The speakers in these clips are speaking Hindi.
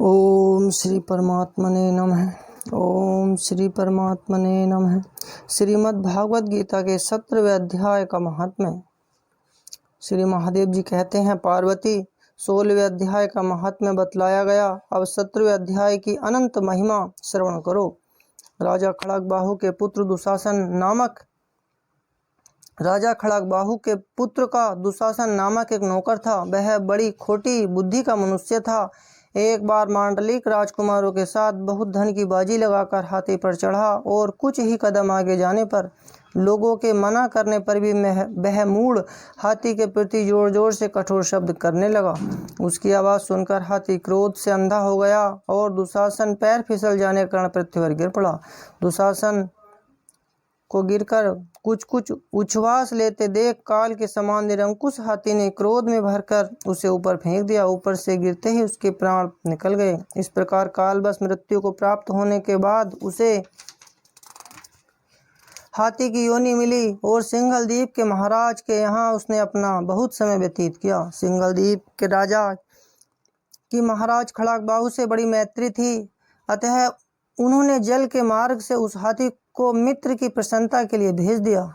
ओम श्री परमात्मने नमः। ओम श्री परमात्मने नमः। श्रीमद् भागवत गीता के 17वें अध्याय का महात्म्य। श्री महादेव जी कहते हैं, पार्वती 16वें अध्याय का महात्म्य बतलाया गया। अब 17वें अध्याय की अनंत महिमा श्रवण करो। राजा खड़गबाहु के पुत्र का दुशासन नामक एक नौकर था। वह बड़ी खोटी बुद्धि का मनुष्य था। एक बार मांडलिक राजकुमारों के साथ बहुत धन की बाजी लगाकर हाथी पर चढ़ा और कुछ ही कदम आगे जाने पर लोगों के मना करने पर भी वह मूढ़ हाथी के प्रति जोर जोर से कठोर शब्द करने लगा। उसकी आवाज़ सुनकर हाथी क्रोध से अंधा हो गया और दुशासन पैर फिसल जाने के कारण पृथ्वी पर गिर पड़ा। दुशासन को गिरकर कुछ उच्छ्वास लेते देख काल के समान निरंकुश हाथी ने क्रोध में भरकर उसे ऊपर फेंक दिया। ऊपर से गिरते ही उसके प्राण निकल गए। इस प्रकार कालवश मृत्यु को प्राप्त होने के बाद उसे हाथी की योनि मिली और सिंघल द्वीप के महाराज के यहाँ उसने अपना बहुत समय व्यतीत किया। सिंघल द्वीप के राजा की महाराज खड़गबाहु से बड़ी मैत्री थी, अतः उन्होंने जल के मार्ग से उस हाथी को मित्र की प्रसन्नता के लिए भेज दिया।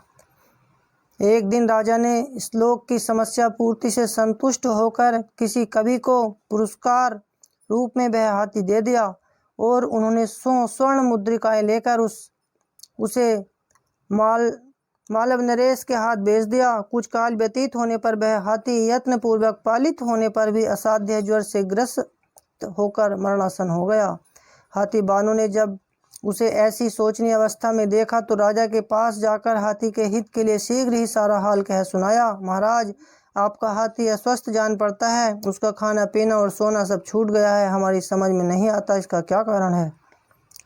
एक दिन राजा ने श्लोक की समस्या पूर्ति से संतुष्ट होकर किसी कवि को पुरस्कार रूप में वह हाथी दे दिया और उन्होंने 100 स्वर्ण मुद्रिकाएं लेकर उसे मालव नरेश के हाथ भेज दिया। कुछ काल व्यतीत होने पर वह हाथी यत्न पूर्वक पालित होने पर भी असाध्य ज्वर से ग्रस्त होकर मरणासन हो गया। हाथी बानों ने जब उसे ऐसी सोचनीय अवस्था में देखा तो राजा के पास जाकर हाथी के हित के लिए शीघ्र ही सारा हाल कह सुनाया। महाराज, आपका हाथी अस्वस्थ जान पड़ता है, उसका खाना पीना और सोना सब छूट गया है। हमारी समझ में नहीं आता इसका क्या कारण है।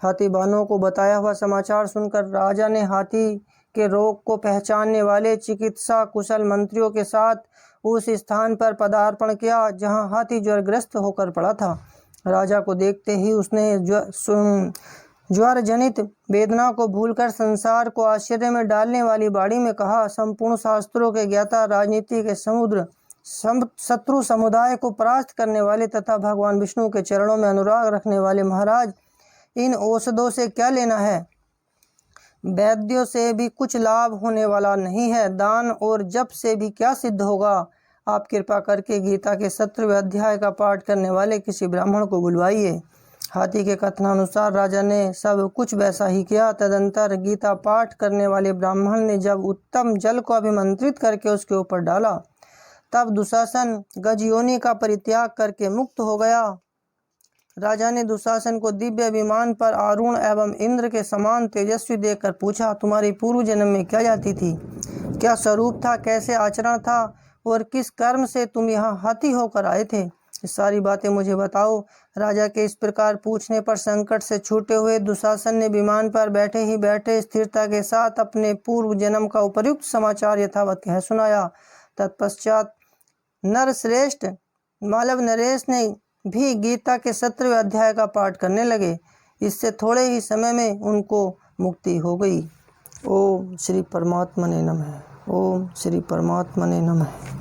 हाथी बानों को बताया हुआ समाचार सुनकर राजा ने हाथी के रोग को पहचानने वाले चिकित्सा कुशल मंत्रियों के साथ उस स्थान पर पदार्पण किया जहाँ हाथी ज्वरग्रस्त होकर पड़ा था। राजा को देखते ही उसने ज्वर जनित वेदना को भूलकर संसार को आश्चर्य में डालने वाली बाणी में कहा, संपूर्ण शास्त्रों के ज्ञाता, राजनीति के समुद्र, शत्रु समुदाय को परास्त करने वाले तथा भगवान विष्णु के चरणों में अनुराग रखने वाले महाराज, इन औषधों से क्या लेना है। वैद्यों से भी कुछ लाभ होने वाला नहीं है। दान और जप से भी क्या सिद्ध होगा। आप कृपा करके गीता के 17वें अध्याय का पाठ करने वाले किसी ब्राह्मण को बुलवाइए। हाथी के कथनानुसार राजा ने सब कुछ वैसा ही किया। तदंतर गीता पाठ करने वाले ब्राह्मण ने जब उत्तम जल को अभिमंत्रित करके उसके ऊपर डाला, तब दुशासन गजयोनि का परित्याग करके मुक्त हो गया। राजा ने दुशासन को दिव्य विमान पर आरूढ़ एवं इंद्र के समान तेजस्वी देखकर पूछा, तुम्हारी पूर्व जन्म में क्या जाति थी, क्या स्वरूप था, कैसे आचरण था और किस कर्म से तुम यहाँ हाथी होकर आए थे। सारी बातें मुझे बताओ। राजा के इस प्रकार पूछने पर संकट से छूटे हुए दुशासन ने विमान पर बैठे ही बैठे स्थिरता के साथ अपने पूर्व जन्म का उपयुक्त समाचार यथावत कह सुनाया। तत्पश्चात नरश्रेष्ठ मालव नरेश ने भी गीता के 17वें अध्याय का पाठ करने लगे। इससे थोड़े ही समय में उनको मुक्ति हो गई। ओम श्री परमात्मने नमः। ओम श्री परमात्मने नमः।